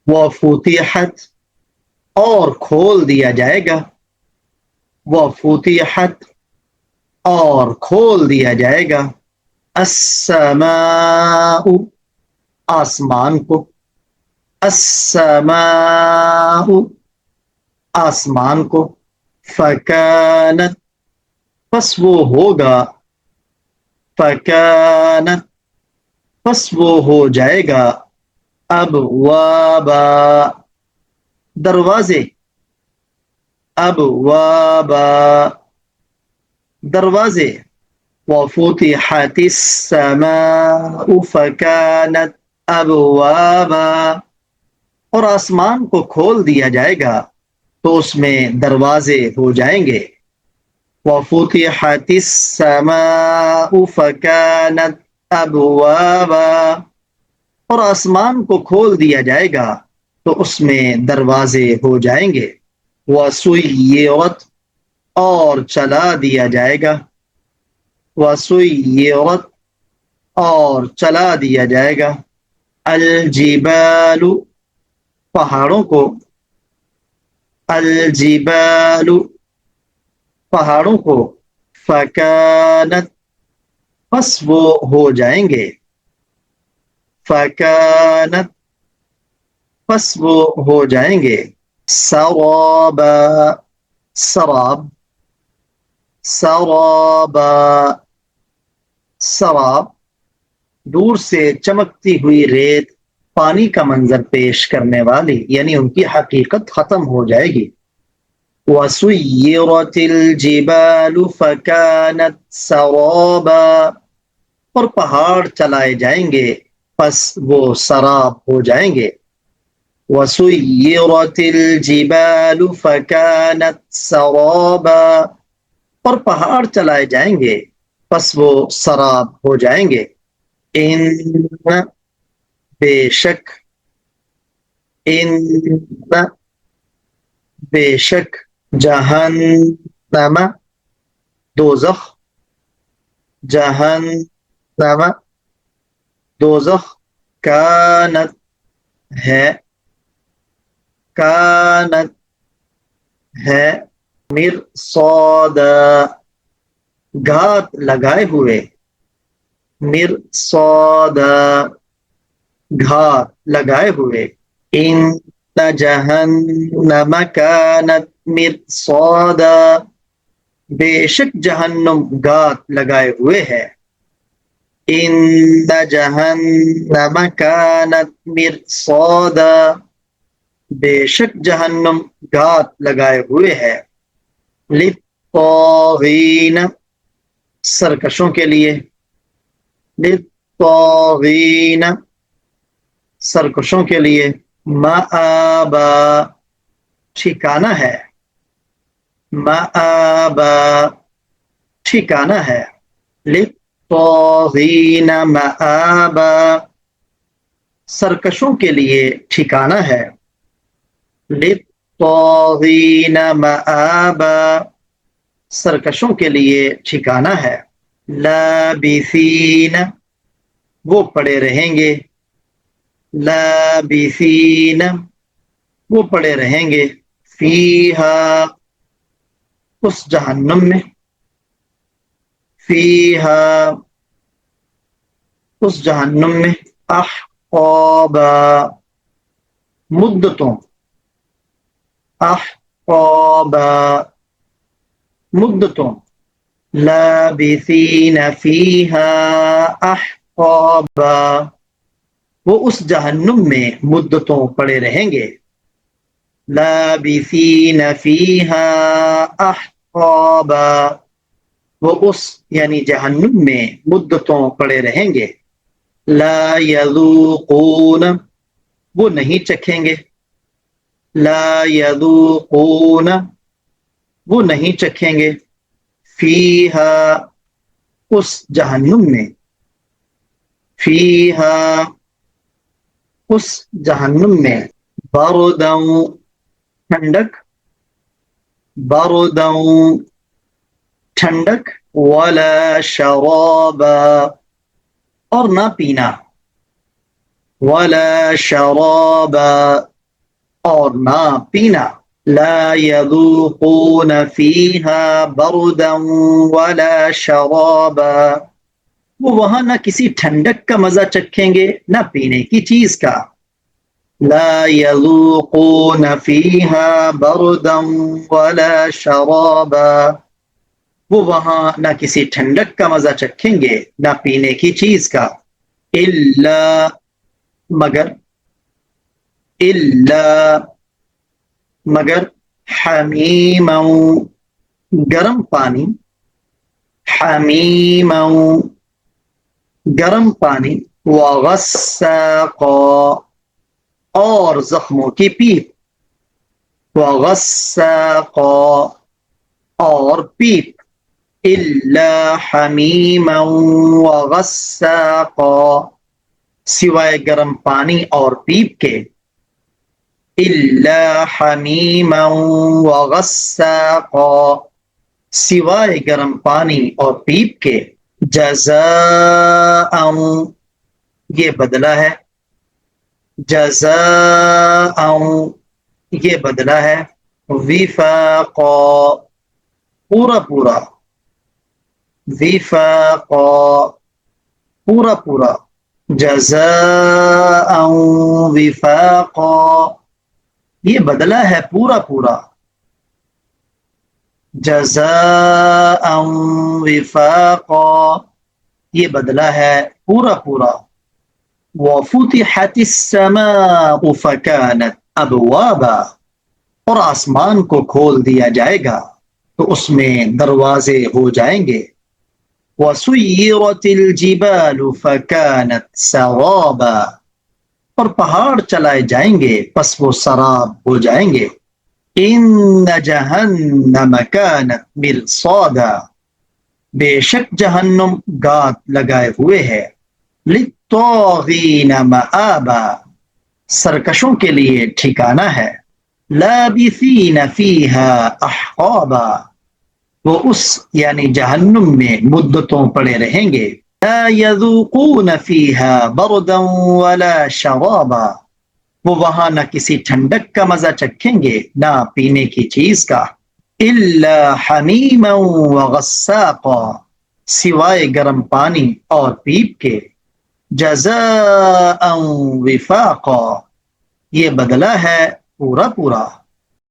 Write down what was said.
وفتحت اور کھول دیا جائے گا، وفتحت اور کھول دیا جائے گا، السماء آسمان کو، السماء آسمان کو، فکانت پس وہ ہوگا، فکانت پس وہ ہو جائے گا، ابوابا دروازے، ابوابا دروازے، وفتحت السماء فکانت ابوابا اور آسمان کو کھول دیا جائے گا تو اس میں دروازے ہو جائیں گے، وفتحت السماء فکانت ابوابا اور آسمان کو کھول دیا جائے گا تو اس میں دروازے ہو جائیں گے، وسیرت اور چلا دیا جائے گا، وسیرت اور چلا دیا جائے گا، الجبال پہاڑوں کو، الجبال پہاڑوں کو، فکانت پس وہ ہو جائیں گے، فکانت پس وہ ہو جائیں گے، سرابا سراب، سرابا سراب دور سے چمکتی ہوئی ریت پانی کا منظر پیش کرنے والی، یعنی ان کی حقیقت ختم ہو جائے گی، وَسُيِّرَتِ الْجِبَالُ فَكَانَتْ سَرَابًا اور پہاڑ چلائے جائیں گے پس وہ سراب ہو جائیں گے، وَسُيِّرَتِ الْجِبَالُ فَكَانَتْ سَرَابًا اور پہاڑ چلائے جائیں گے پس وہ سراب ہو جائیں گے، ان بے شک، ان بے شک، جہنم دوزخ، جہنم دوزخ، کانت ہے، کانت ہے، مرصادا گھات لگائے ہوئے، مرصادا گھات لگائے ہوئے، ان جہنم کانت مرصادا بے شک جہنم گھات لگائے ہوئے ہے، ان جہنم کانت مرصادا بے شک جہنم گھات لگائے ہوئے ہے، للطاغین سرکشوں کے لیے، للطاغین سرکشوں کے لیے، مآبا ٹھکانہ ہے، مآبا ٹھکانہ ہے، للطاغین مآبا سرکشوں کے لیے ٹھکانہ ہے، للطاغین مآبا سرکشوں کے لیے ٹھکانہ ہے، لابثین وہ پڑے رہیں گے، لابثین وہ پڑے رہیں گے، فیہا اس جہنم میں، فیہا اس جہنم میں، احقابا مدتوں، احقابا مدتوں، لابثین فیہا احقابا وہ اس جہنم میں مدتوں پڑے رہیں گے، لابثین فیہا احقابا وہ اس یعنی جہنم میں مدتوں پڑے رہیں گے، لا یذوقون وہ نہیں چکھیں گے، لا یذوقون وہ نہیں چکھیں گے، فیہا اس جہنم میں، فیہا اس جہنم میں، بارداً ٹھنڈک، بارداً ٹھنڈک، ولا شرابا اور نہ پینا، ولا شرابا اور نہ پینا. لا يذوقون فيها بردا ولا شرابا، وہ وہاں نہ کسی ٹھنڈک کا مزہ چکھیں گے نہ پینے کی چیز کا. لا يذوقون فيها بردا ولا شرابا، وہ وہاں نہ کسی ٹھنڈک کا مزہ چکھیں گے نہ پینے کی چیز کا. الا، مگر، الا، مگر، حمیما، گرم پانی، حمیما، گرم پانی، وغساقا، اور زخموں کی پیپ، وغساقا، اور پیپ. الا حمیما وغساقا، سوائے گرم پانی اور پیپ کے. الا حمیما وغساقا، سوائے گرم پانی اور پیپ کے. جزاء، یہ بدلہ ہے. جزاء، یہ بدلہ ہے. وفاقا، پورا پورا. وفاقا، پورا پورا. جزاء وفاقا، یہ بدلہ ہے پورا پورا. جزاء وفاقا، یہ بدلہ ہے پورا پورا. وفتحت السماء فكانت ابوابا، اور آسمان کو کھول دیا جائے گا تو اس میں دروازے ہو جائیں گے. وسيرت الجبال فكانت سرابا، اور پہاڑ چلائے جائیں گے پس وہ سراب ہو جائیں گے. ان جہنم كانت مرصادا، بے شک جہنم گات لگائے ہوئے ہے. للطاغین مآبا، سرکشوں کے لیے ٹھکانہ ہے. لابثین فیہا احقابا، وہ اس یعنی جہنم میں مدتوں پڑے رہیں گے. لا یذوقون فیہا بردا ولا شرابا، وہ وہاں نہ کسی ٹھنڈک کا مزہ چکھیں گے نہ پینے کی چیز کا. الا حمیما وغساقا، سوائے گرم پانی اور پیپ کے. جزاء وفاقا، یہ بدلہ ہے پورا پورا.